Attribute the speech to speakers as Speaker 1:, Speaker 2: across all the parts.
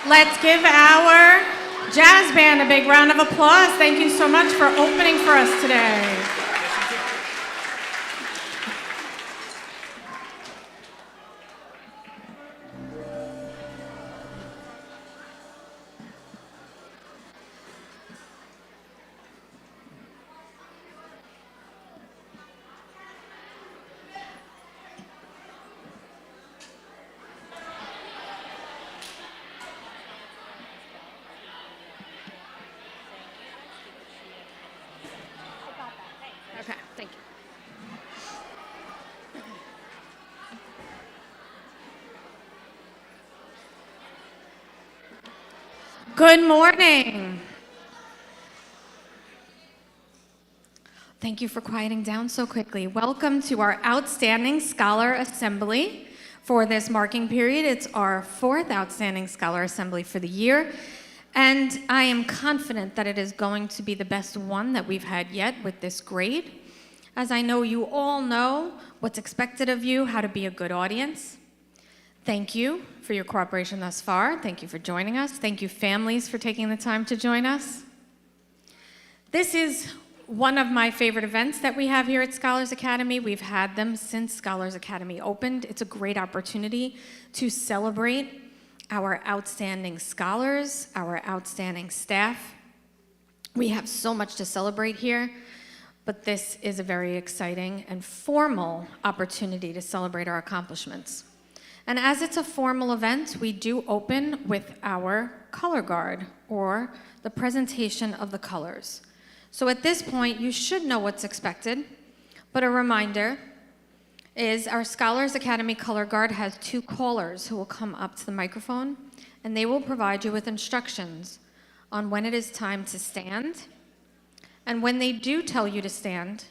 Speaker 1: Let's give our jazz band a big round of applause. Thank you so much for opening for us today. Okay, thank you. Good morning. Thank you for quieting down so quickly. Welcome to our Outstanding Scholar Assembly for this marking period. It's our 4th Outstanding Scholar Assembly for the year, and I am confident that it is going to be the best one that we've had yet with this grade, as I know you all know what's expected of you, how to be a good audience. Thank you for your cooperation thus far. Thank you for joining us. Thank you, families, for taking the time to join us. This is one of my favorite events that we have here at Scholars Academy. We've had them since Scholars Academy opened. It's a great opportunity to celebrate our outstanding scholars, our outstanding staff. We have so much to celebrate here, but this is a very exciting and formal opportunity to celebrate our accomplishments. And as it's a formal event, we do open with our color guard, or the presentation of the colors. So at this point, you should know what's expected, but a reminder is our Scholars Academy Color Guard has 2 callers who will come up to the microphone, and they will provide you with instructions on when it is time to stand. And when they do tell you to stand,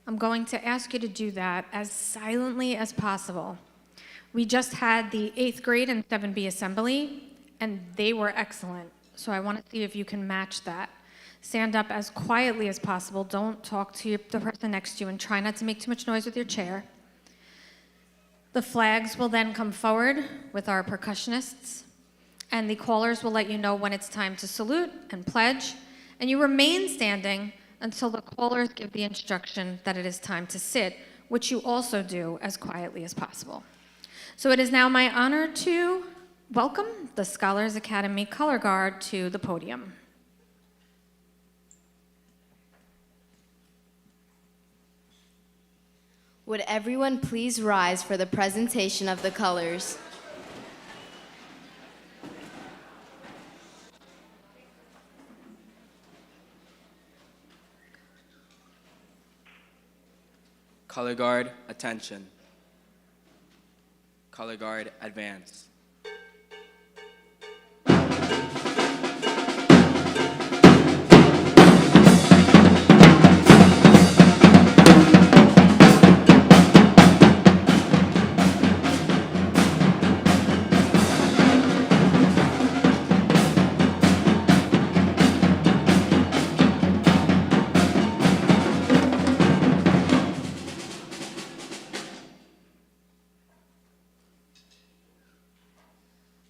Speaker 1: I'm going to ask you to do that as silently as possible. We just had the 8th grade and 7B assembly, and they were excellent. So I want to see if you can match that. Stand up as quietly as possible. Don't talk to the person next to you, and try not to make too much noise with your chair. The flags will then come forward with our percussionists, and the callers will let you know when it's time to salute and pledge, and you remain standing until the callers give the instruction that it is time to sit, which you also do as quietly as possible. So it is now my honor to welcome the Scholars Academy Color Guard to the podium.
Speaker 2: Would everyone please rise for the presentation of the colors?
Speaker 3: Color guard, attention. Color guard, advance.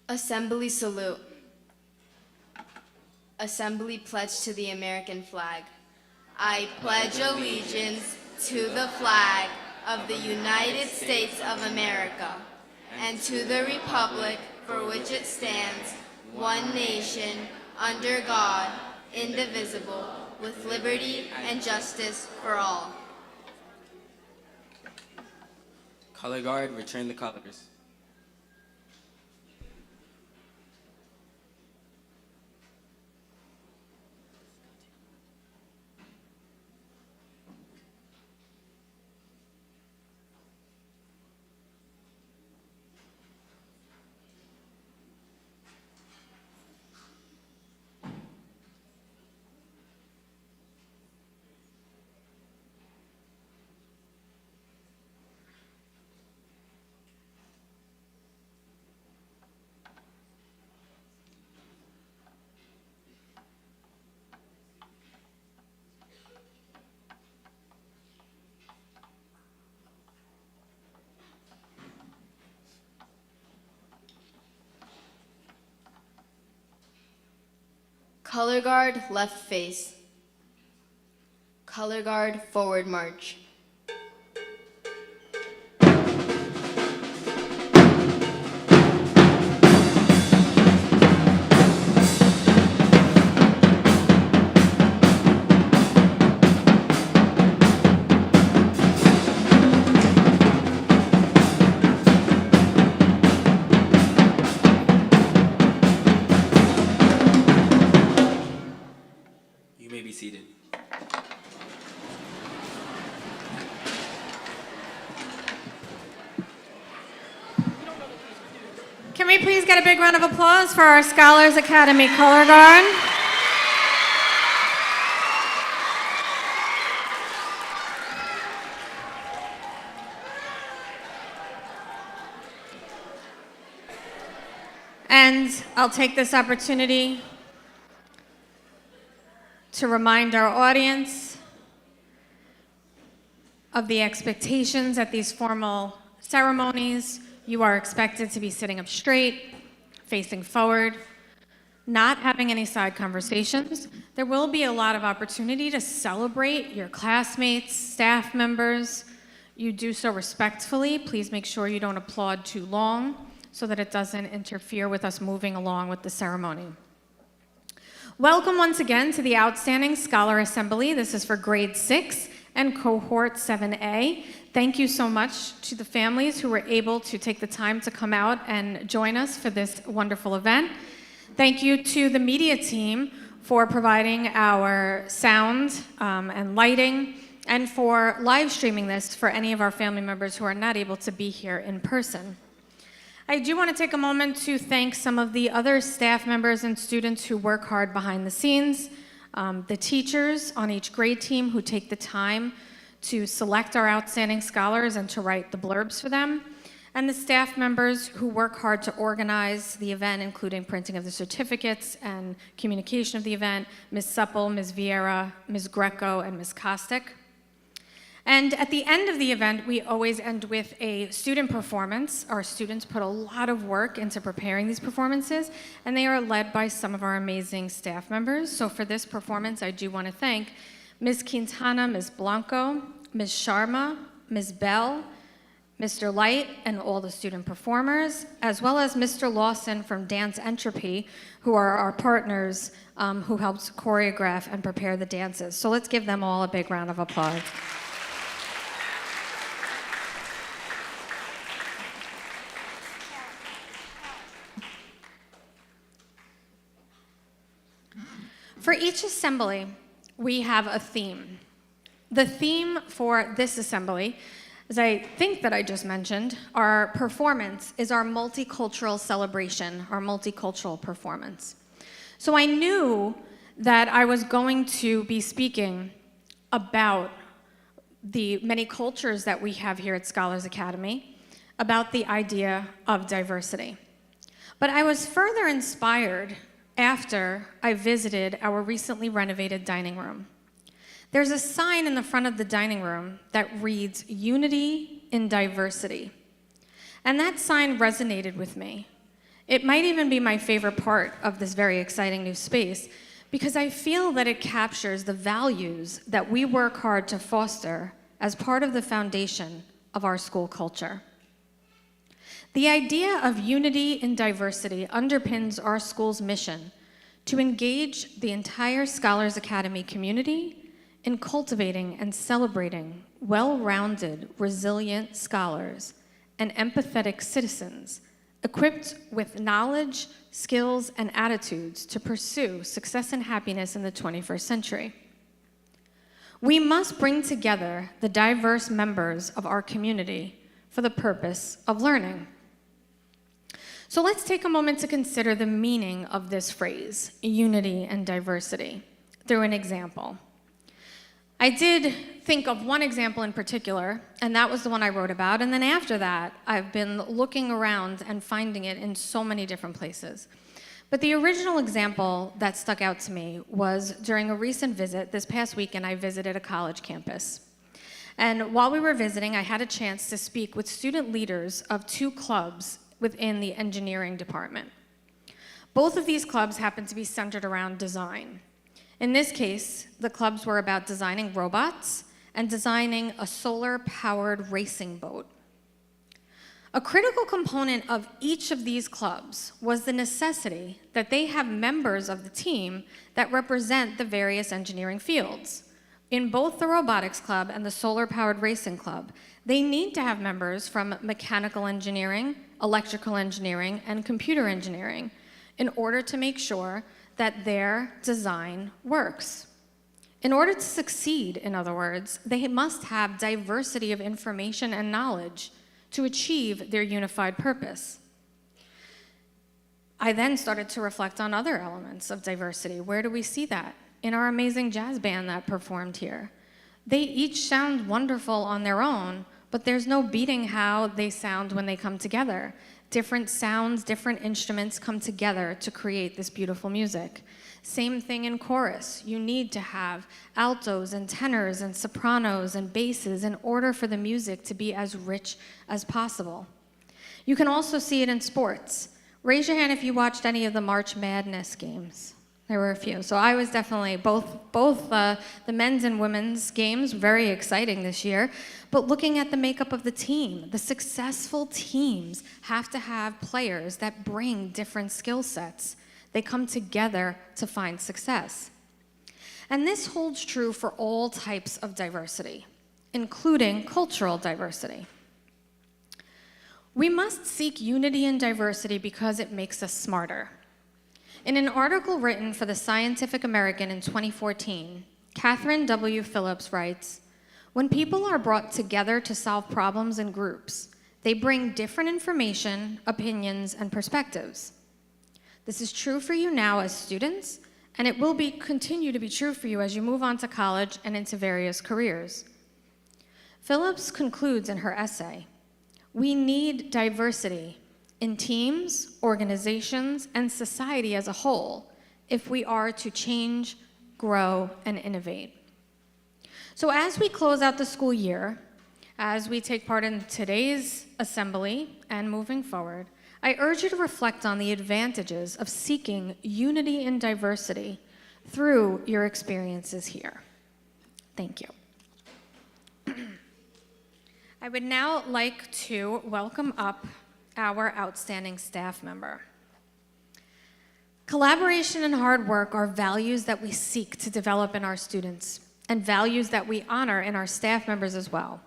Speaker 2: Assembly salute. Assembly pledge to the American flag. I pledge allegiance to the flag of the United States of America and to the republic for which it stands, one nation, under God, indivisible, with liberty and justice for all.
Speaker 3: Color guard, return the colors.
Speaker 2: Color guard, left face. Color guard, forward march.
Speaker 3: You may be seated.
Speaker 1: Can we please get a big round of applause for our Scholars Academy Color Guard? And I'll take this opportunity to remind our audience of the expectations at these formal ceremonies. You are expected to be sitting up straight, facing forward, not having any side conversations. There will be a lot of opportunity to celebrate your classmates, staff members. You do so respectfully. Please make sure you don't applaud too long so that it doesn't interfere with us moving along with the ceremony. Welcome once again to the Outstanding Scholar Assembly. This is for grade 6 and cohort 7A. Thank you so much to the families who were able to take the time to come out and join us for this wonderful event. Thank you to the media team for providing our sound and lighting, and for live streaming this for any of our family members who are not able to be here in person. I do want to take a moment to thank some of the other staff members and students who work hard behind the scenes, the teachers on each grade team who take the time to select our outstanding scholars and to write the blurbs for them, and the staff members who work hard to organize the event, including printing of the certificates and communication of the event, Ms. Supple, Ms. Vieira, Ms. Greco, and Ms. Kostick. And at the end of the event, we always end with a student performance. Our students put a lot of work into preparing these performances, and they are led by some of our amazing staff members. So for this performance, I do want to thank Ms. Quintana, Ms. Blanco, Ms. Sharma, Ms. Bell, Mr. Light, and all the student performers, as well as Mr. Lawson from Dance Entropy, who are our partners who helped choreograph and prepare the dances. So let's give them all a big round of applause. For each assembly, we have a theme. The theme for this assembly, as I think that I just mentioned, our performance is our multicultural celebration, our multicultural performance. So I knew that I was going to be speaking about the many cultures that we have here at Scholars Academy, about the idea of diversity. But I was further inspired after I visited our recently renovated dining room. There's a sign in the front of the dining room that reads, "Unity in Diversity." And that sign resonated with me. It might even be my favorite part of this very exciting new space, because I feel that it captures the values that we work hard to foster as part of the foundation of our school culture. The idea of unity in diversity underpins our school's mission to engage the entire Scholars Academy community in cultivating and celebrating well-rounded, resilient scholars and empathetic citizens equipped with knowledge, skills, and attitudes to pursue success and happiness in the 21st century. We must bring together the diverse members of our community for the purpose of learning. So let's take a moment to consider the meaning of this phrase, unity and diversity, through an example. I did think of one example in particular, and that was the one I wrote about, and then after that, I've been looking around and finding it in so many different places. But the original example that stuck out to me was during a recent visit. This past weekend, I visited a college campus. And while we were visiting, I had a chance to speak with student leaders of 2 clubs within the engineering department. Both of these clubs happen to be centered around design. In this case, the clubs were about designing robots and designing a solar-powered racing boat. A critical component of each of these clubs was the necessity that they have members of the team that represent the various engineering fields. In both the robotics club and the solar-powered racing club, they need to have members from mechanical engineering, electrical engineering, and computer engineering in order to make sure that their design works. In order to succeed, in other words, they must have diversity of information and knowledge to achieve their unified purpose. I then started to reflect on other elements of diversity. Where do we see that? In our amazing jazz band that performed here. They each sound wonderful on their own, but there's no beating how they sound when they come together. Different sounds, different instruments come together to create this beautiful music. Same thing in chorus. You need to have altos and tenors and sopranos and basses in order for the music to be as rich as possible. You can also see it in sports. Raise your hand if you watched any of the March Madness games. There were a few. So I was definitely both the men's and women's games, very exciting this year. But looking at the makeup of the team, the successful teams have to have players that bring different skill sets. They come together to find success. And this holds true for all types of diversity, including cultural diversity. We must seek unity and diversity because it makes us smarter. In an article written for the Scientific American in 2014, Catherine W. Phillips writes, "When people are brought together to solve problems in groups, they bring different information, opinions, and perspectives. This is true for you now as students, and it will continue to be true for you as you move on to college and into various careers." Phillips concludes in her essay, "We need diversity in teams, organizations, and society as a whole if we are to change, grow, and innovate." So as we close out the school year, as we take part in today's assembly and moving forward, I urge you to reflect on the advantages of seeking unity and diversity through your experiences here. Thank you. I would now like to welcome up our outstanding staff member. Collaboration and hard work are values that we seek to develop in our students and values that we honor in our staff members as well.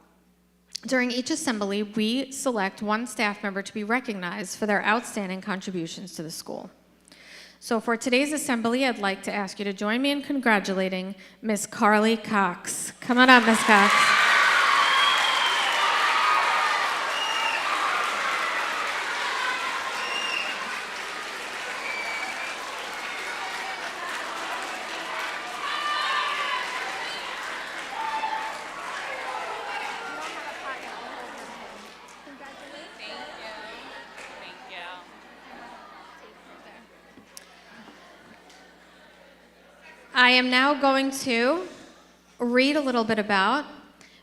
Speaker 1: During each assembly, we select one staff member to be recognized for their outstanding contributions to the school. So for today's assembly, I'd like to ask you to join me in congratulating Miss Carly Cox. Come on up, Miss Cox. I am now going to read a little bit about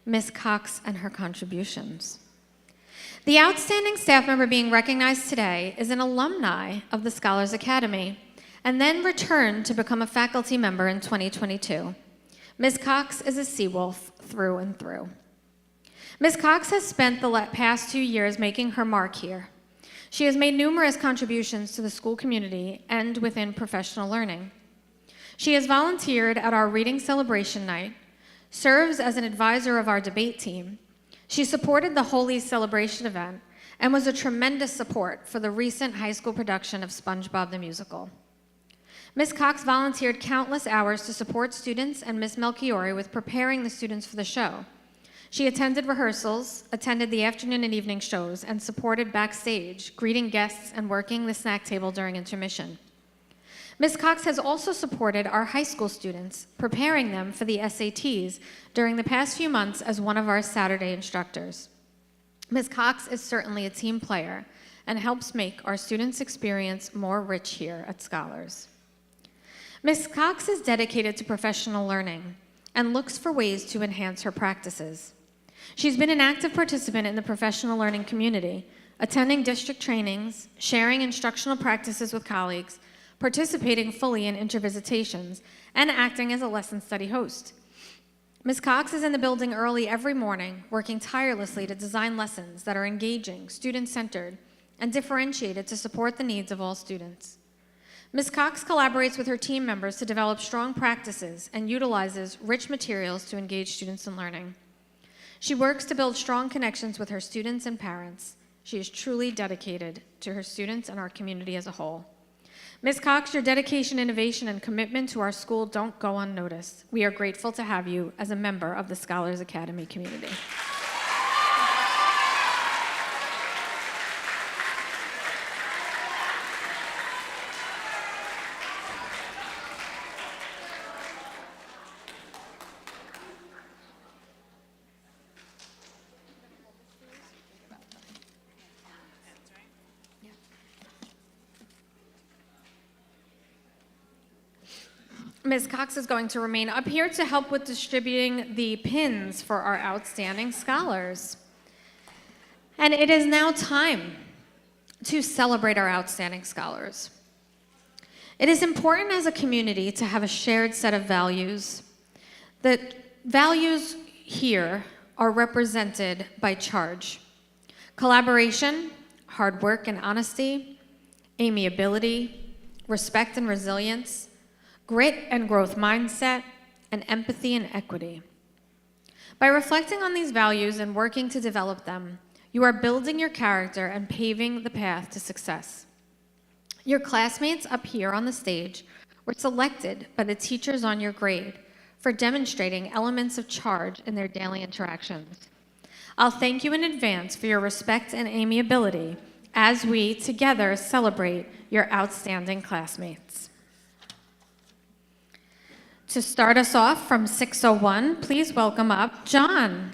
Speaker 1: Ms. Cox and her contributions. The outstanding staff member being recognized today is an alumni of the Scholars Academy and then returned to become a faculty member in 2022. Ms. Cox is a Seawolf through and through. Ms. Cox has spent the past 2 years making her mark here. She has made numerous contributions to the school community and within professional learning. She has volunteered at our reading celebration night, serves as an advisor of our debate team. She supported the Holy Celebration event and was a tremendous support for the recent high school production of SpongeBob the Musical. Ms. Cox volunteered countless hours to support students and Ms. Melchiori with preparing the students for the show. She attended rehearsals, attended the afternoon and evening shows, and supported backstage, greeting guests and working the snack table during intermission. Ms. Cox has also supported our high school students, preparing them for the SATs during the past few months as one of our Saturday instructors. Ms. Cox is certainly a team player and helps make our students' experience more rich here at Scholars. Ms. Cox is dedicated to professional learning and looks for ways to enhance her practices. She's been an active participant in the professional learning community, attending district trainings, sharing instructional practices with colleagues, participating fully in intervisitations, and acting as a lesson study host. Ms. Cox is in the building early every morning, working tirelessly to design lessons that are engaging, student-centered, and differentiated to support the needs of all students. Ms. Cox collaborates with her team members to develop strong practices and utilizes rich materials to engage students in learning. She works to build strong connections with her students and parents. She is truly dedicated to her students and our community as a whole. Ms. Cox, your dedication, innovation, and commitment to our school don't go unnoticed. We are grateful to have you as a member of the Scholars Academy community. Ms. Cox is going to remain up here to help with distributing the pins for our outstanding scholars. And it is now time to celebrate our outstanding scholars. It is important as a community to have a shared set of values. The values here are represented by charge: collaboration, hard work and honesty, amiability, respect and resilience, grit and growth mindset, and empathy and equity. By reflecting on these values and working to develop them, you are building your character and paving the path to success. Your classmates up here on the stage were selected by the teachers on your grade for demonstrating elements of charge in their daily interactions. I'll thank you in advance for your respect and amiability as we together celebrate your outstanding classmates. To start us off from 601, please welcome up John.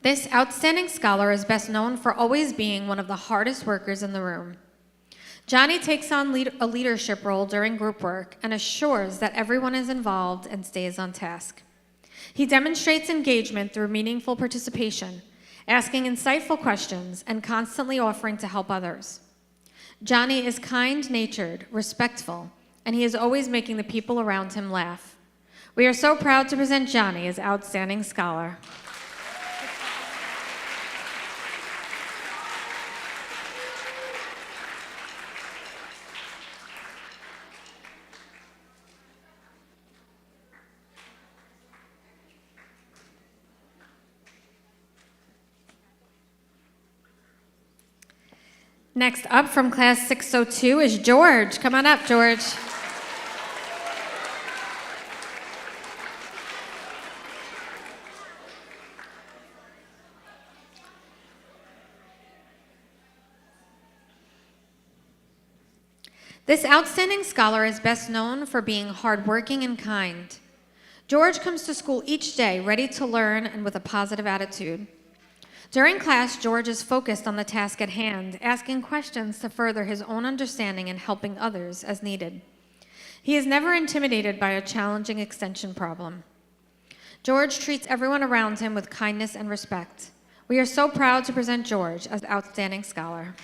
Speaker 1: This outstanding scholar is best known for always being one of the hardest workers in the room. Johnny takes on a leadership role during group work and assures that everyone is involved and stays on task. He demonstrates engagement through meaningful participation, asking insightful questions, and constantly offering to help others. Johnny is kind-natured, respectful, and he is always making the people around him laugh. We are so proud to present Johnny as Outstanding Scholar. Next up from class 602 is George. Come on up, George. This outstanding scholar is best known for being hardworking and kind. George comes to school each day ready to learn and with a positive attitude. During class, George is focused on the task at hand, asking questions to further his own understanding and helping others as needed. He is never intimidated by a challenging extension problem. George treats everyone around him with kindness and respect. We are so proud to present George as Outstanding Scholar.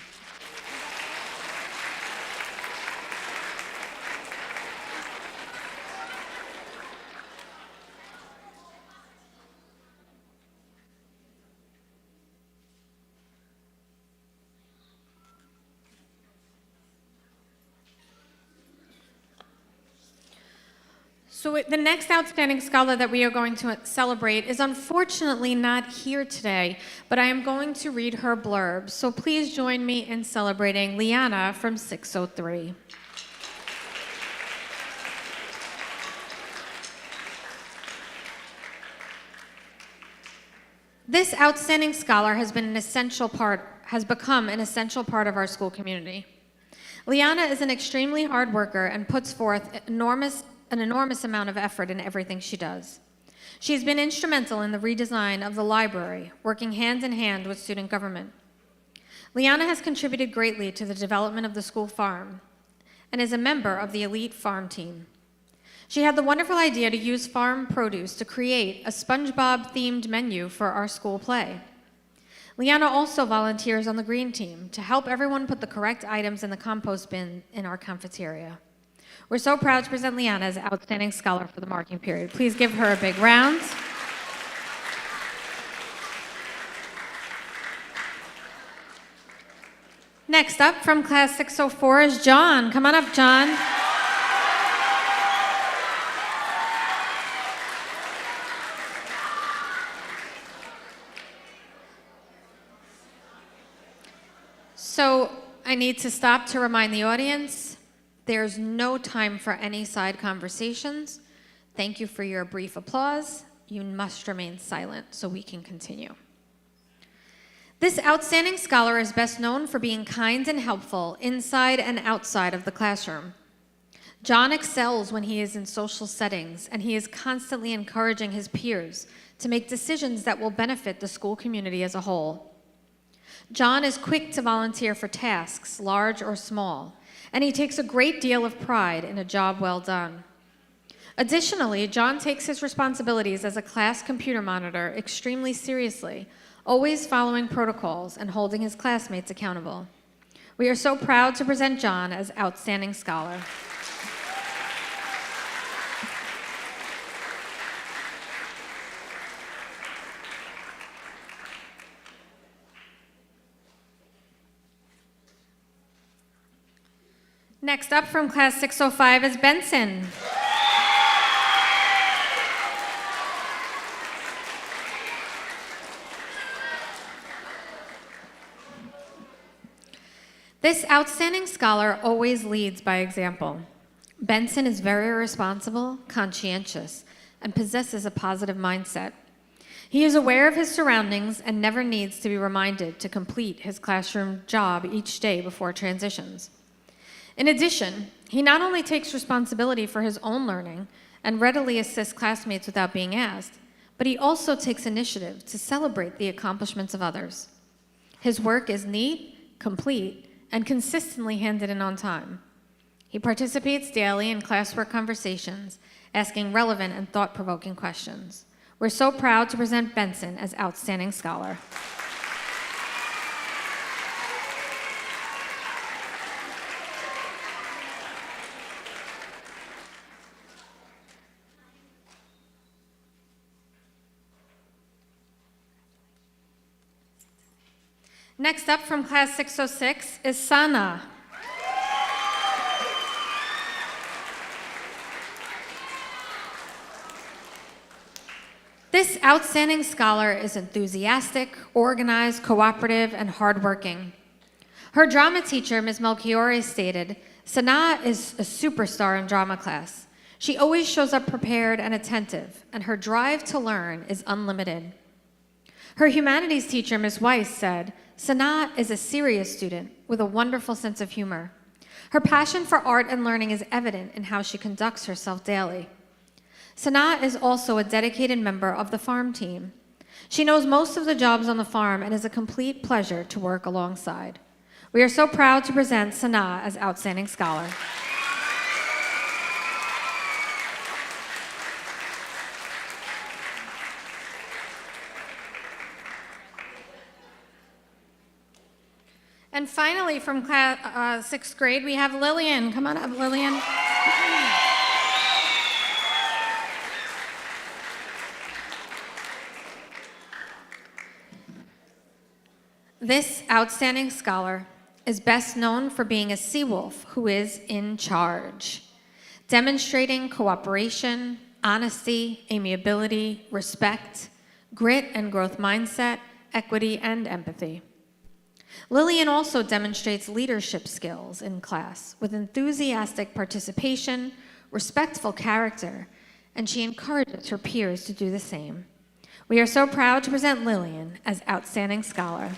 Speaker 1: So the next outstanding scholar that we are going to celebrate is unfortunately not here today, but I am going to read her blurb. So please join me in celebrating Liana from 603. This outstanding scholar has become an essential part of our school community. Liana is an extremely hard worker and puts forth an enormous amount of effort in everything she does. She has been instrumental in the redesign of the library, working hand in hand with student government. Liana has contributed greatly to the development of the school farm and is a member of the elite farm team. She had the wonderful idea to use farm produce to create a SpongeBob-themed menu for our school play. Leanna also volunteers on the green team to help everyone put the correct items in the compost bin in our cafeteria. We're so proud to present Leanna as Outstanding Scholar for the marking period. Please give her a big round. Next up from class 604 is John. Come on up, John. So I need to stop to remind the audience, there's no time for any side conversations. Thank you for your brief applause. You must remain silent so we can continue. This outstanding scholar is best known for being kind and helpful inside and outside of the classroom. John excels when he is in social settings, and he is constantly encouraging his peers to make decisions that will benefit the school community as a whole. John is quick to volunteer for tasks, large or small, and he takes a great deal of pride in a job well done. Additionally, John takes his responsibilities as a class computer monitor extremely seriously, always following protocols and holding his classmates accountable. We are so proud to present John as Outstanding Scholar. Next up from class 605 is Benson. This outstanding scholar always leads by example. Benson is very responsible, conscientious, and possesses a positive mindset. He is aware of his surroundings and never needs to be reminded to complete his classroom job each day before transitions. In addition, he not only takes responsibility for his own learning and readily assists classmates without being asked, but he also takes initiative to celebrate the accomplishments of others. His work is neat, complete, and consistently handed in on time. He participates daily in classwork conversations, asking relevant and thought-provoking questions. We're so proud to present Benson as Outstanding Scholar. Next up from class 606 is Sana. This outstanding scholar is enthusiastic, organized, cooperative, and hardworking. Her drama teacher, Ms. Melchiori, stated, Sana is a superstar in drama class. She always shows up prepared and attentive, and her drive to learn is unlimited. Her humanities teacher, Ms. Weiss, said, Sana is a serious student with a wonderful sense of humor. Her passion for art and learning is evident in how she conducts herself daily. Sana is also a dedicated member of the farm team. She knows most of the jobs on the farm and is a complete pleasure to work alongside. We are so proud to present Sana as Outstanding Scholar. And finally, from class, 6th grade, we have Lillian. Come on up, Lillian. This outstanding scholar is best known for being a sea wolf who is in charge, demonstrating cooperation, honesty, amiability, respect, grit and growth mindset, equity, and empathy. Lillian also demonstrates leadership skills in class with enthusiastic participation, respectful character, and she encourages her peers to do the same. We are so proud to present Lillian as Outstanding Scholar.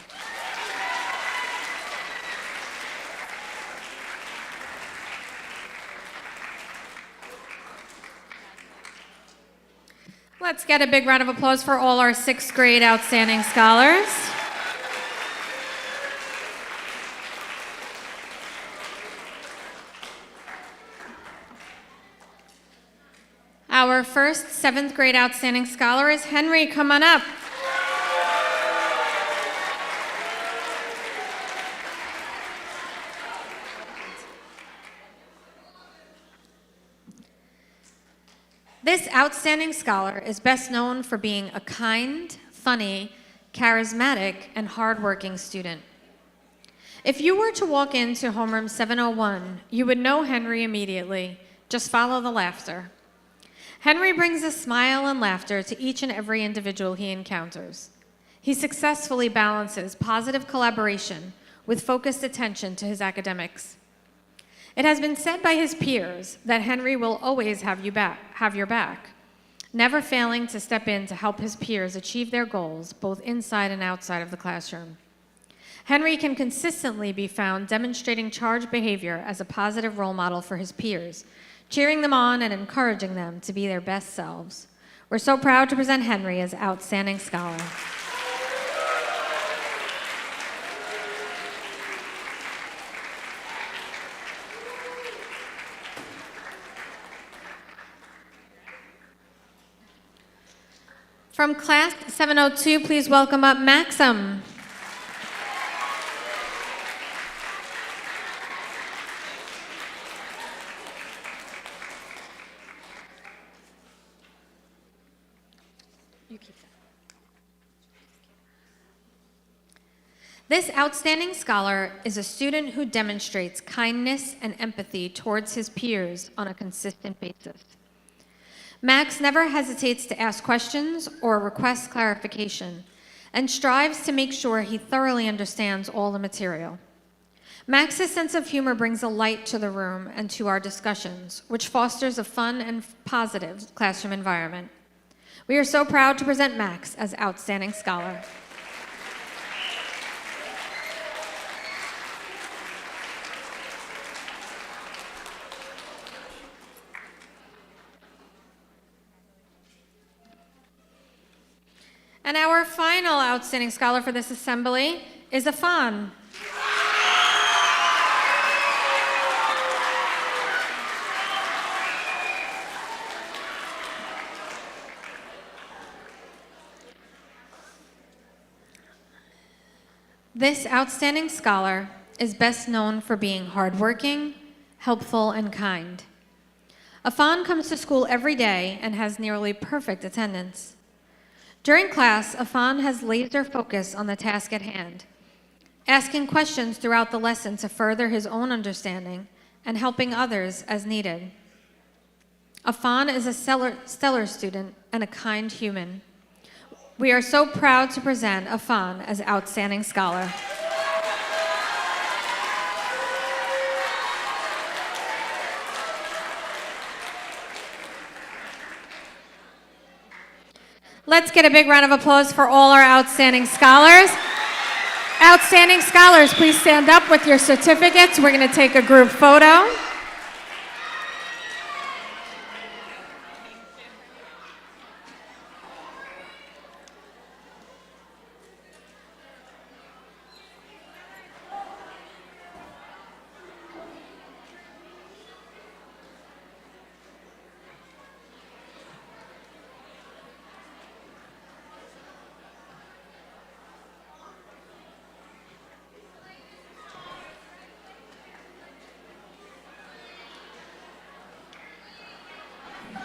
Speaker 1: Let's get a big round of applause for all our 6th grade Outstanding Scholars. Our first 7th grade outstanding scholar is Henry. Come on up. This outstanding scholar is best known for being a kind, funny, charismatic, and hardworking student. If you were to walk into homeroom 701, you would know Henry immediately. Just follow the laughter. Henry brings a smile and laughter to each and every individual he encounters. He successfully balances positive collaboration with focused attention to his academics. It has been said by his peers that Henry will always have your back, never failing to step in to help his peers achieve their goals, both inside and outside of the classroom. Henry can consistently be found demonstrating charged behavior as a positive role model for his peers, cheering them on and encouraging them to be their best selves. We're so proud to present Henry as Outstanding Scholar. From class 702, please welcome up Maxim. This outstanding scholar is a student who demonstrates kindness and empathy towards his peers on a consistent basis. Max never hesitates to ask questions or request clarification and strives to make sure he thoroughly understands all the material. Max's sense of humor brings a light to the room and to our discussions, which fosters a fun and positive classroom environment. We are so proud to present Max as Outstanding Scholar. And our final outstanding scholar for this assembly is Afan. This outstanding scholar is best known for being hardworking, helpful, and kind. Afan comes to school every day and has nearly perfect attendance. During class, Afan has laser focus on the task at hand, asking questions throughout the lesson to further his own understanding and helping others as needed. Afan is a stellar student and a kind human. We are so proud to present Afan as Outstanding Scholar. Let's get a big round of applause for all our outstanding scholars. Outstanding scholars, please stand up with your certificates. We're going to take a group photo.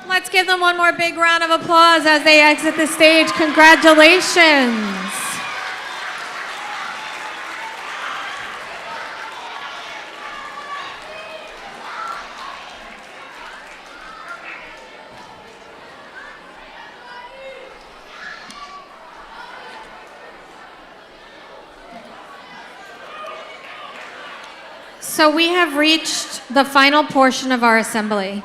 Speaker 1: Let's give them one more big round of applause as they exit the stage. Congratulations. So we have reached the final portion of our assembly.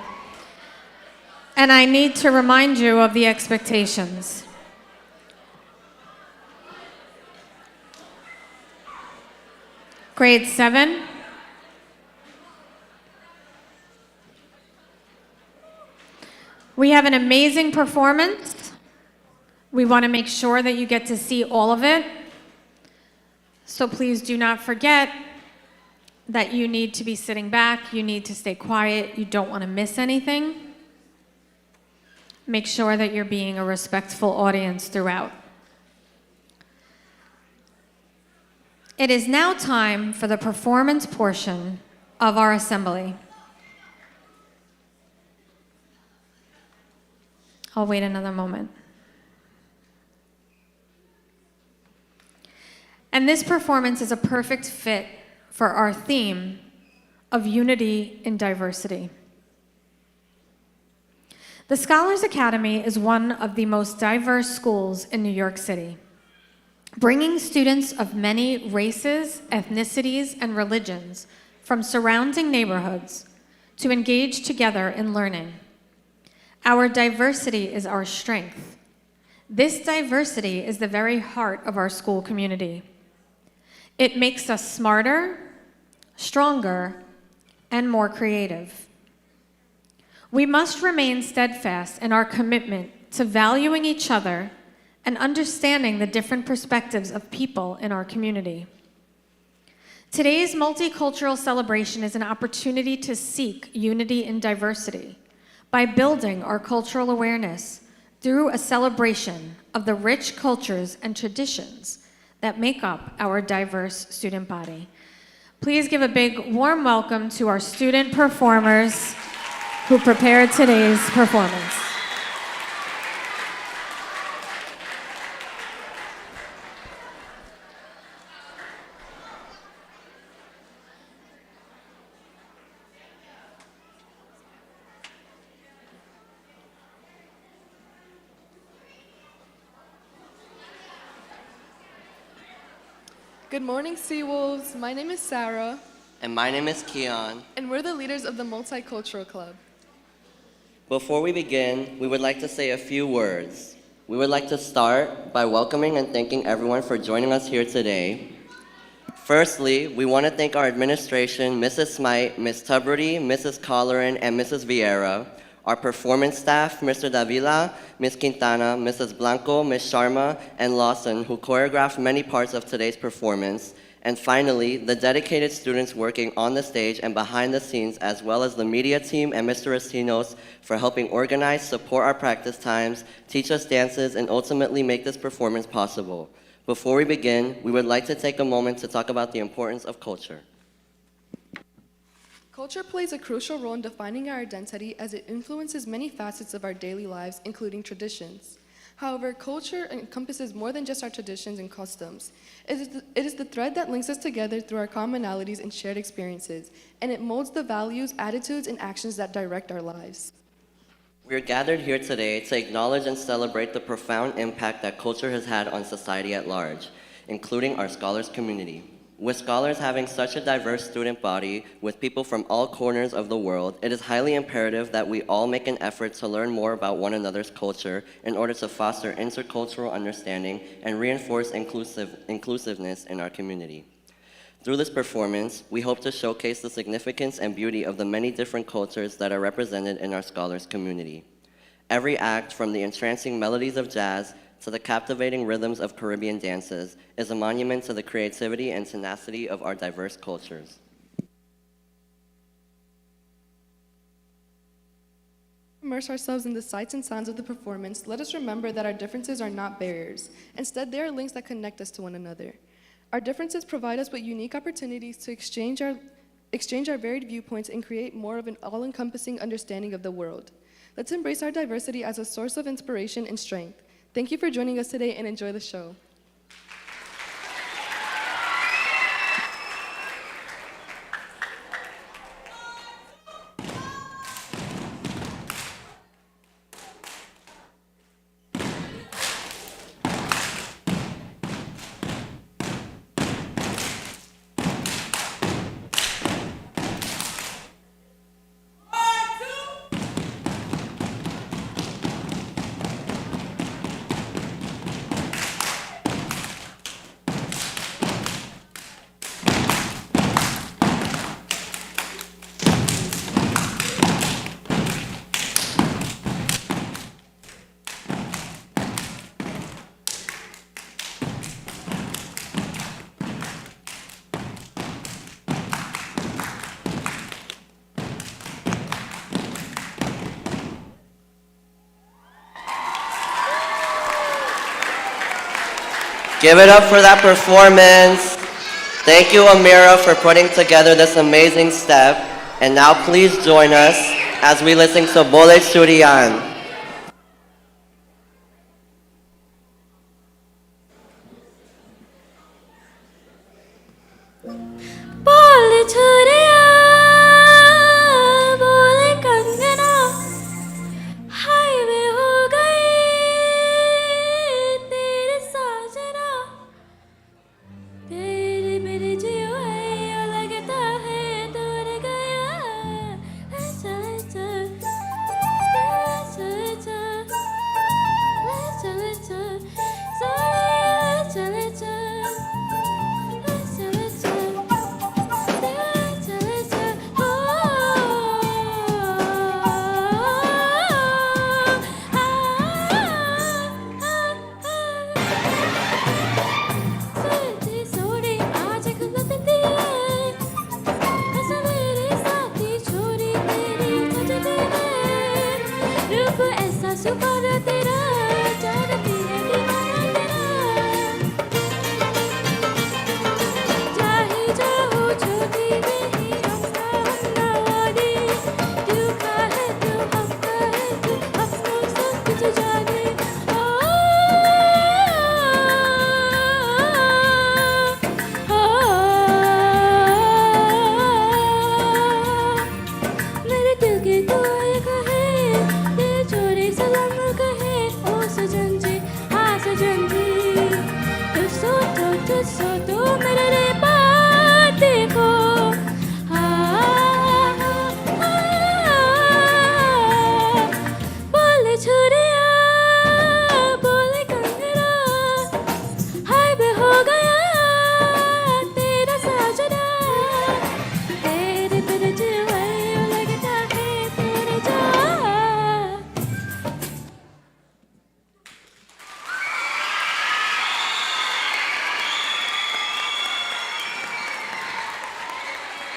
Speaker 1: And I need to remind you of the expectations. Grade 7. We have an amazing performance. We want to make sure that you get to see all of it. So please do not forget that you need to be sitting back. You need to stay quiet. You don't want to miss anything. Make sure that you're being a respectful audience throughout. It is now time for the performance portion of our assembly. I'll wait another moment. And this performance is a perfect fit for our theme of unity in diversity. The Scholars Academy is one of the most diverse schools in New York City, bringing students of many races, ethnicities, and religions from surrounding neighborhoods to engage together in learning. Our diversity is our strength. This diversity is the very heart of our school community. It makes us smarter, stronger, and more creative. We must remain steadfast in our commitment to valuing each other and understanding the different perspectives of people in our community. Today's multicultural celebration is an opportunity to seek unity in diversity by building our cultural awareness through a celebration of the rich cultures and traditions that make up our diverse student body. Please give a big warm welcome to our student performers who prepared today's performance.
Speaker 4: Good morning, Seawolves. My name is Sarah,
Speaker 5: And my name is Keon.
Speaker 4: and we're the leaders of the Multicultural Club.
Speaker 5: Before we begin, we would like to say a few words. We would like to start by welcoming and thanking everyone for joining us here today. Firstly, we want to thank our administration, Mrs. Smite, Ms. Tuberty, Mrs. Colleran, and Mrs. Vieira, our performance staff, Mr. Davila, Ms. Quintana, Mrs. Blanco, Ms. Sharma, and Lawson, who choreographed many parts of today's performance. And finally, the dedicated students working on the stage and behind the scenes, as well as the media team and Mr. Recinos for helping organize, support our practice times, teach us dances, and ultimately make this performance possible. Before we begin, we would like to take a moment to talk about the importance of culture.
Speaker 4: Culture plays a crucial role in defining our identity as it influences many facets of our daily lives, including traditions. However, culture encompasses more than just our traditions and customs. It is the thread that links us together through our commonalities and shared experiences, and it molds the values, attitudes, and actions that direct our lives.
Speaker 5: We are gathered here today to acknowledge and celebrate the profound impact that culture has had on society at large, including our scholars community. With scholars having such a diverse student body with people from all corners of the world, it is highly imperative that we all make an effort to learn more about one another's culture in order to foster intercultural understanding and reinforce inclusiveness in our community. Through this performance, we hope to showcase the significance and beauty of the many different cultures that are represented in our scholars community. Every act, from the entrancing melodies of jazz to the captivating rhythms of Caribbean dances, is a monument to the creativity and tenacity of our diverse cultures.
Speaker 4: Immerse ourselves in the sights and sounds of the performance, let us remember that our differences are not barriers. Instead, they are links that connect us to one another. Our differences provide us with unique opportunities to exchange our varied viewpoints and create more of an all-encompassing understanding of the world. Let's embrace our diversity as a source of inspiration and strength. Thank you for joining us today and enjoy the show.
Speaker 5: Give it up for that performance. Thank you, Amira, for putting together this amazing step. And now please join us as we listen to Bole Surian.
Speaker 2: बोले छोरिया बोले Kangana highway हो गए तेरे साजना तेरे मेरे जियो है यो लगता है दूर गया चल चल चल चल चल चल चल चल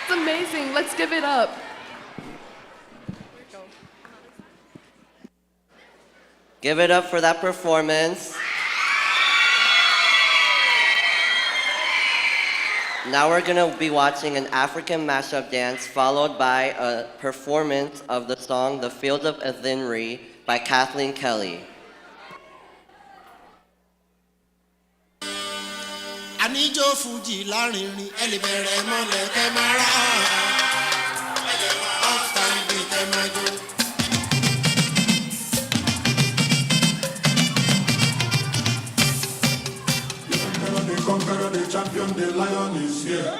Speaker 4: Amazing. Let's give it up.
Speaker 5: Give it up for that performance. Now we're going to be watching an African mashup dance followed by a performance of the song The Fields of Athenry by Kathleen Kelly.
Speaker 6: Àníjó fújì lárinrin ẹ lè bẹ̀rẹ̀ mọ́lẹ̀ kẹ́ máa rà á. Upstanding kẹ́ máa jó. The conqueror, the champion, the lion is here.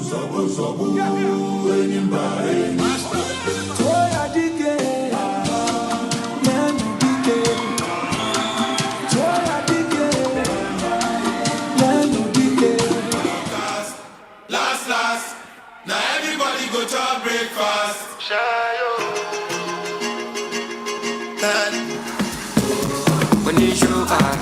Speaker 6: Zobu zobu, enyimba enyimba. Toya dike, nenu dike. Toya dike, nenu dike. Last, now everybody go to breakfast. Shayo.
Speaker 7: When you show up.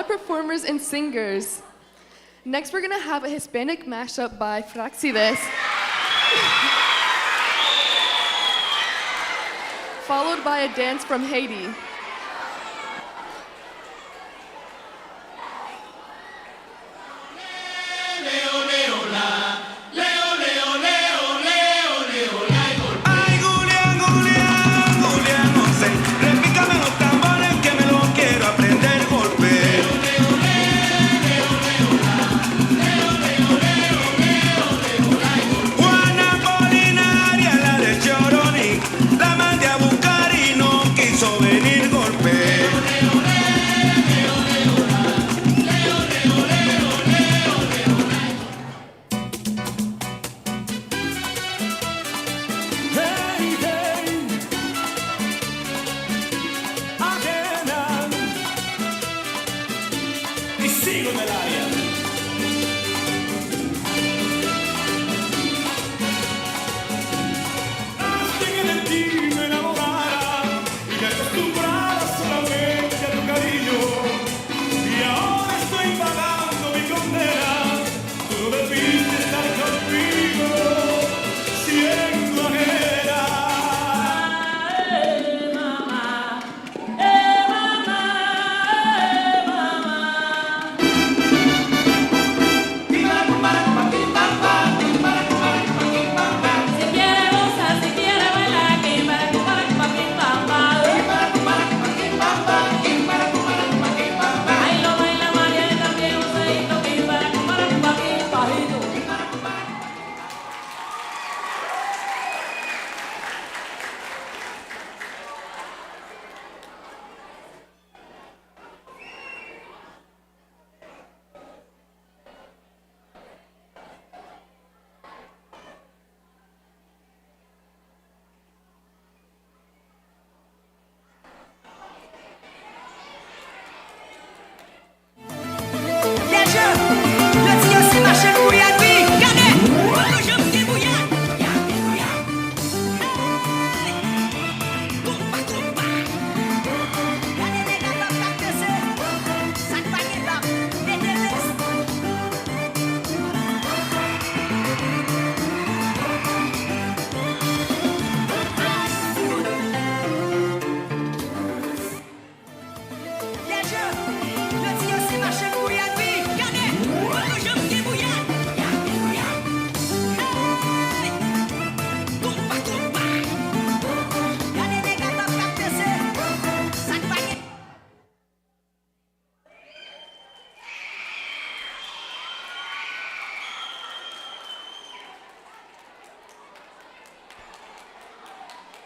Speaker 4: Scholar performers and singers. Next, we're gonna have a Hispanic mashup by Fraxides, followed by a dance from Haiti.
Speaker 7: Ay, Julián, Julián, Julián, no sé. Repícame los tambores que me los quiero aprender golpe. Juana Polinaria, la de Choroní, la mandé a buscar y no quiso venir golpe. Hey, hey, ajena. Y sigo en el área. Hasta que de ti me enamorara y me acostumbrara solamente a tu cariño. Y ahora estoy pagando mi condena. Tú no debiste estar conmigo, siendo ajena.
Speaker 8: Si quiere gozar, si quiere bailar, que para ahí lo baila María y también Joséito, que para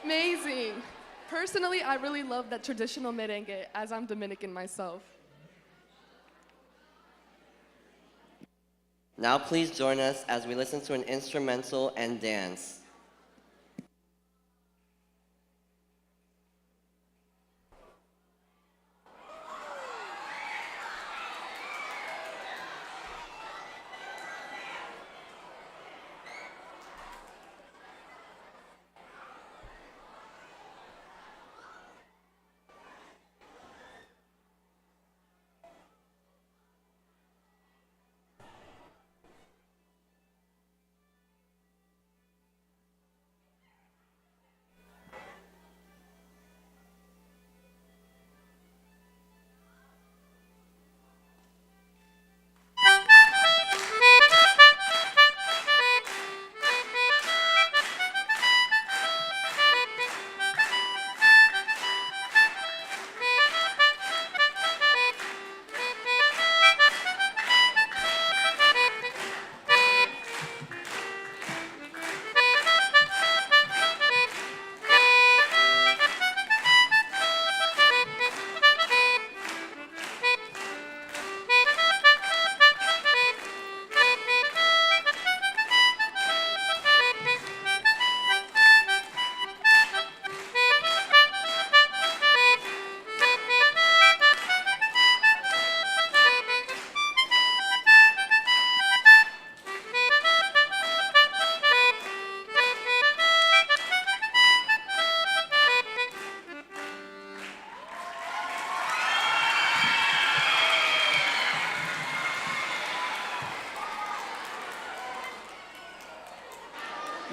Speaker 4: Amazing. Personally, I really love that traditional merengue, as I'm Dominican myself.
Speaker 5: Now please join us as we listen to an instrumental and dance.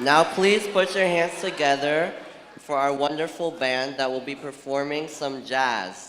Speaker 5: Now please put your hands together for our wonderful band that will be performing some jazz.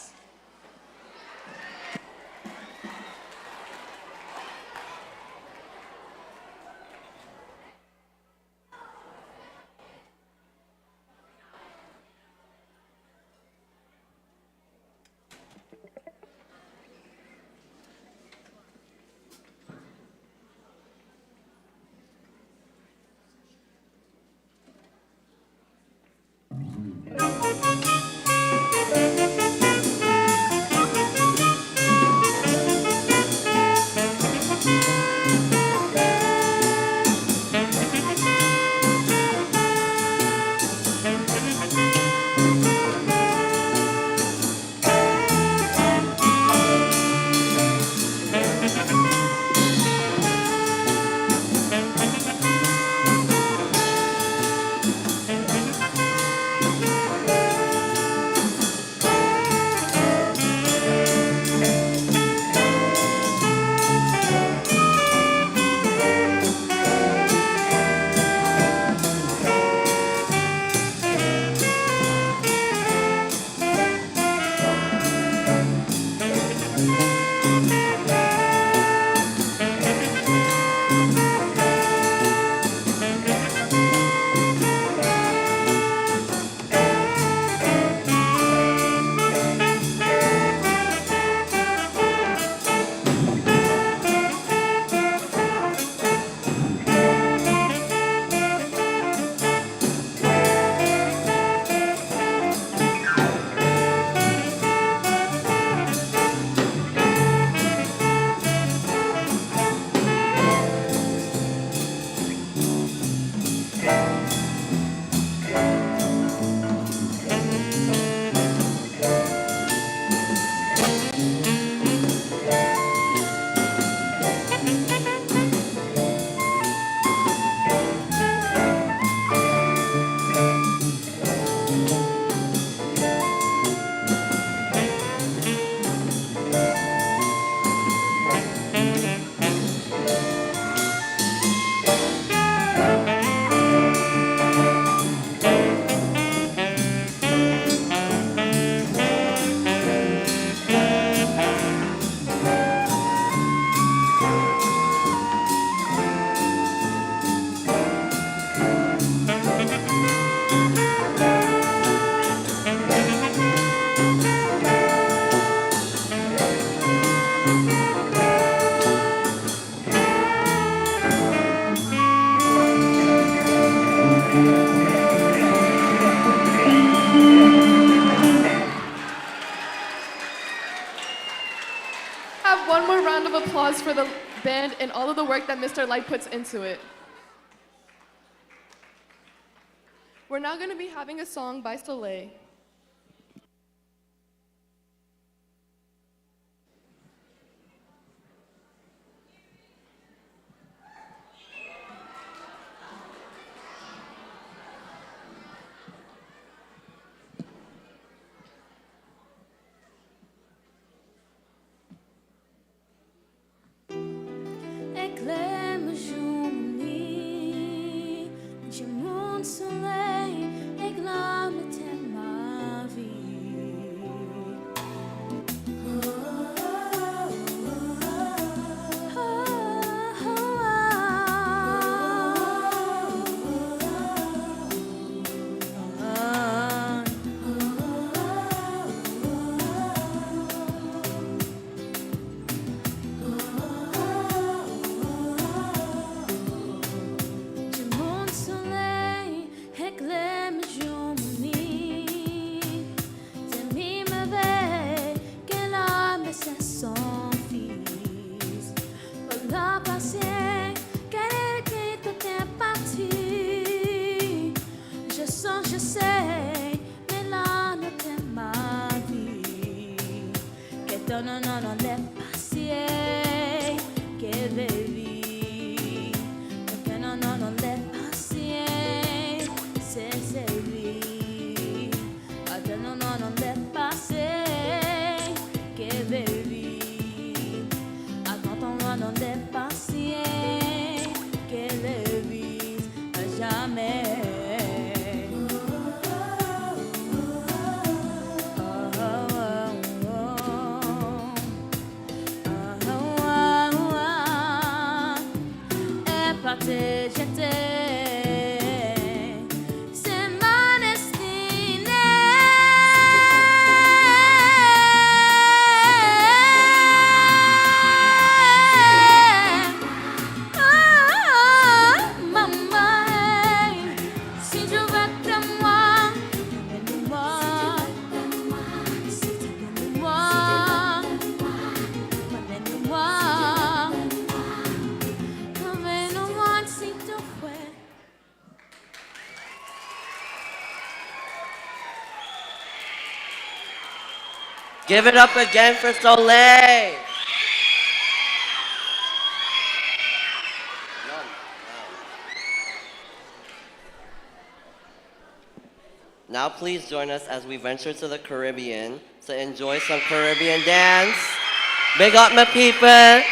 Speaker 4: Have one more round of applause for the band and all of the work that Mr. Light puts into it. We're now going to be having a song by Soleil.
Speaker 9: Éclaire ma journée, j'ai mon soleil, éclame tellement. te jeter. C'est ma destinée. Oh, maman, si tu veux de moi, aide-moi.
Speaker 5: Give it up again for Soleil. Now please join us as we venture to the Caribbean to enjoy some Caribbean dance. Big up my people.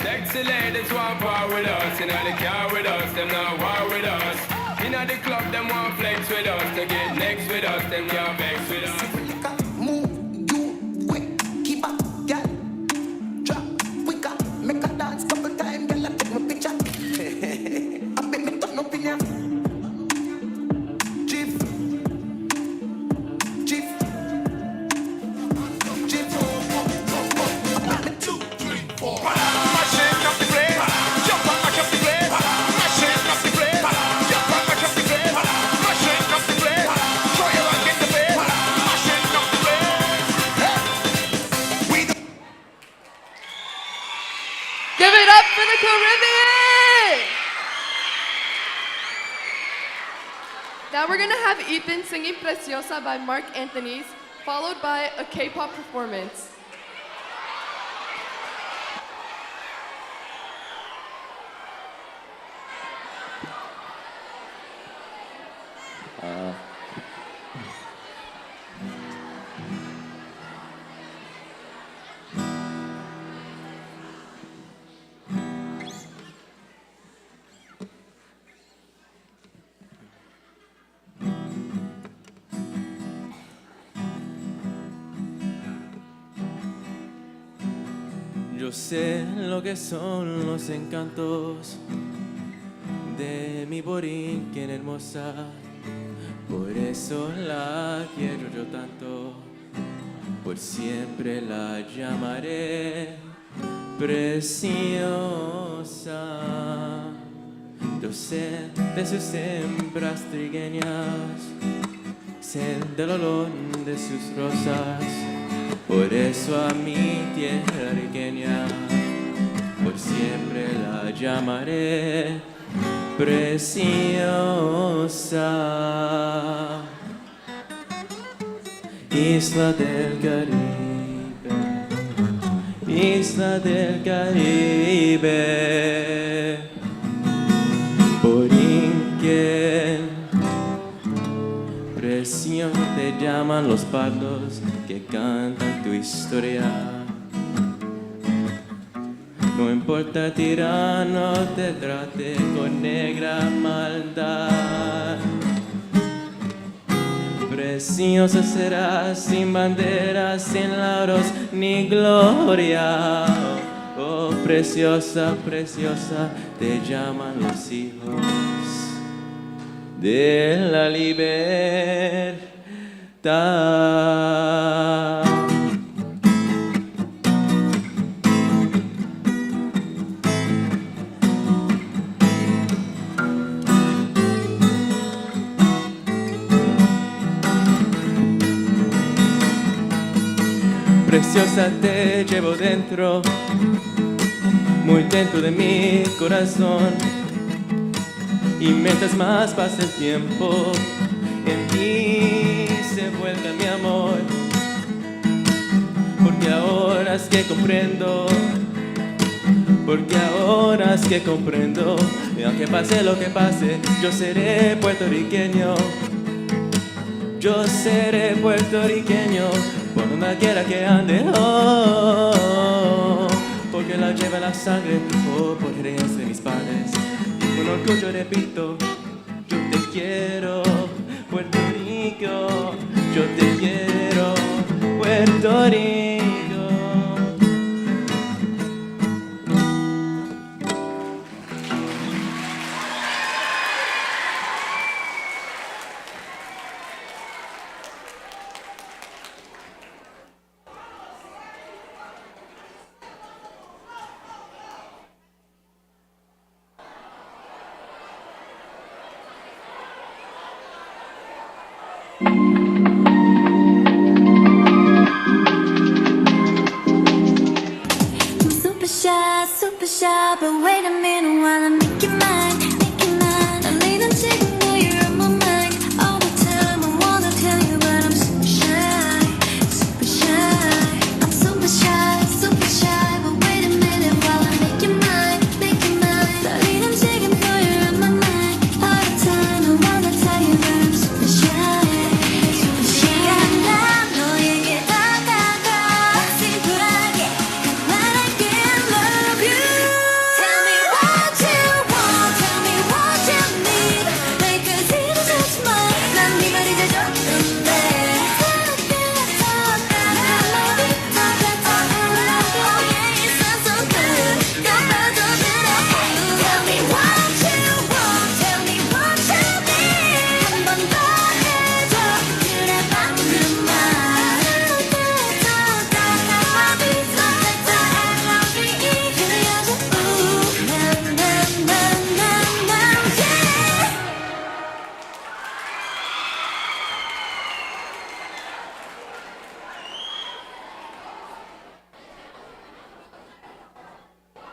Speaker 7: Sexy ladies want war with us, in the car with us, them not war with us. In the club, them want flex with us, to get next with us, them can't vex with us.
Speaker 6: Move, you quick, keep up, girl. Drop, quicker, make a dance couple times, girl. I take my picture. I bet me turn up in ya. Chief, chief, chief. I bet me 2, 3, 4. Mashing up the place, jump and mash up the place. Mashing up the place, jump and mash up the place. Mashing up the place, throw your hand in the face. Mashing up the place. Hey, we the
Speaker 4: Give it up for the Caribbean! Now we're gonna have Ethan singing Preciosa by Mark Anthony's, followed by a K-pop performance.
Speaker 10: Yo sé lo que son los encantos de mi borinquen hermosa, por eso la quiero yo tanto, por siempre la llamaré preciosa. Yo sé de sus hembras trigueñas, sé del olor de sus rosas, por eso a mi tierra riqueña, por siempre la llamaré preciosa. Isla del Caribe, isla del Caribe, Borinquen, preciosa te llaman los pardos que cantan tu historia. No importa tirano te trate con negra maldad. Preciosa serás sin banderas, sin lauros ni gloria. Oh, preciosa, preciosa, te llaman los hijos de la libertad. Preciosa te llevo dentro, muy dentro de mi corazón. Y mientras más pasa el tiempo, en ti se vuelve mi amor. porque ahora es que comprendo. Porque ahora es que comprendo. Y aunque pase lo que pase, yo seré puertorriqueño. Yo seré puertorriqueño por donde quiera que ande. Oh, porque la lleva la sangre, oh, por herencia de mis padres. Y con orgullo repito, yo te quiero, Puerto Rico. Yo te quiero, Puerto Rico.
Speaker 9: Super shy, but wait a minute while I make you mine, make you mine. I need a chick, know you're on my mind all the time. I wanna tell you, but I'm super shy, super shy. I'm super shy, but wait a minute while I make you mine, make you mine. I need a chick, know you're on my mind all the time. I wanna tell you, but I'm super shy, super shy. 난 너에게 다가가 심플하게 말할게. Love you. Tell me what you want, tell me what you need. Make a deal, touch mine. 난 네 말이 다 좋던데. It sounds so good. 가봐도 들어. Tell me what you want, tell me what you need. 한 번 더 해줘. 그래 방금 말.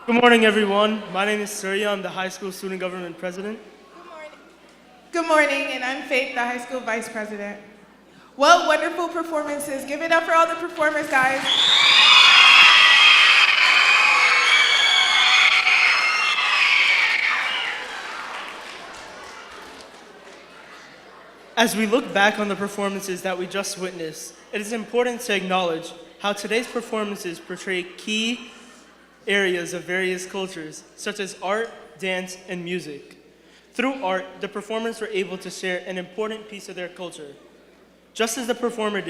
Speaker 11: Good morning, everyone. My name is Surya. I'm the high school student government president.
Speaker 12: Good morning, and I'm Faith, the high school vice president. What wonderful performances. Give it up for all the performers, guys.
Speaker 11: As we look back on the performances that we just witnessed, it is important to acknowledge how today's performances portray key areas of various cultures, such as art, dance, and music. Through art, the performers were able to share an important piece of their culture. Just as the performers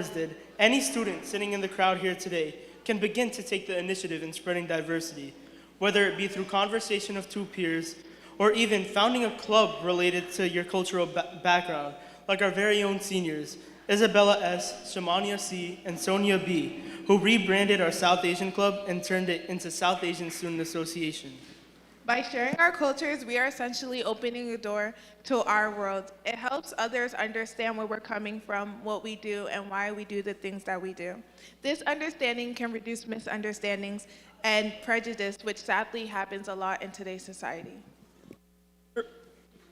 Speaker 11: did, any student sitting in the crowd here today can begin to take the initiative in spreading diversity, whether it be through conversation of two peers, or even founding a club related to your cultural background, like our very own seniors, Isabella S., Shamania C., and Sonia B., who rebranded our South Asian Club and turned it into South Asian Student Association.
Speaker 12: By sharing our cultures, we are essentially opening a door to our world. It helps others understand where we're coming from, what we do, and why we do the things that we do. This understanding can reduce misunderstandings and prejudice, which sadly happens a lot in today's society.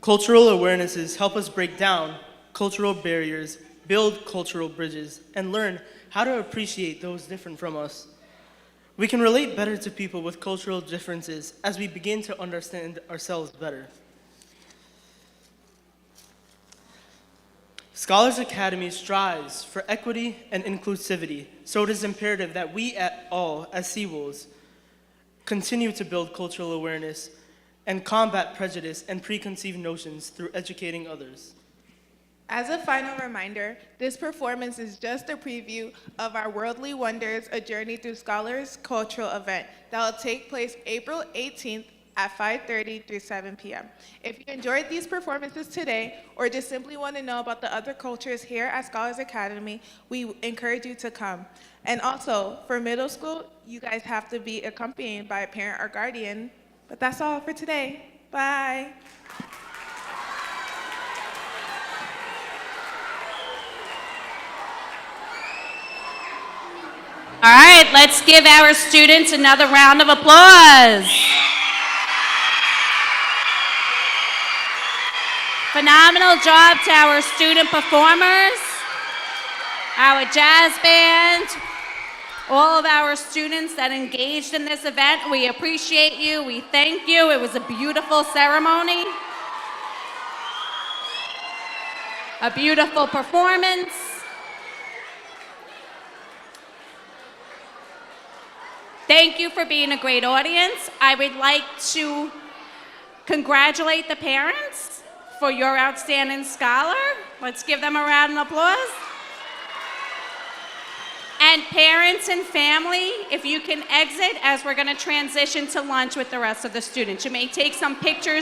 Speaker 11: Cultural awarenesses help us break down cultural barriers, build cultural bridges, and learn how to appreciate those different from us. We can relate better to people with cultural differences as we begin to understand ourselves better. Scholars Academy strives for equity and inclusivity, so it is imperative that we all, as Seawolves, continue to build cultural awareness and combat prejudice and preconceived notions through educating others.
Speaker 12: As a final reminder, this performance is just a preview of our Worldly Wonders, a Journey Through Scholars cultural event that will take place April 18th at 5:30 through 7 p.m. If you enjoyed these performances today, or just simply want to know about the other cultures here at Scholars Academy, we encourage you to come. And also, for middle school, you guys have to be accompanied by a parent or guardian. But that's all for today. Bye.
Speaker 8: All right, let's give our students another round of applause. Phenomenal job to our student performers. All our jazz band, all of our students that engaged in this event. We appreciate you. We thank you. It was a beautiful ceremony, a beautiful performance. Thank you for being a great audience. I would like to congratulate the parents for your outstanding scholar. Let's give them a round of applause. And parents and family, if you can exit as we're going to transition to lunch with the rest of the students. You may take some pictures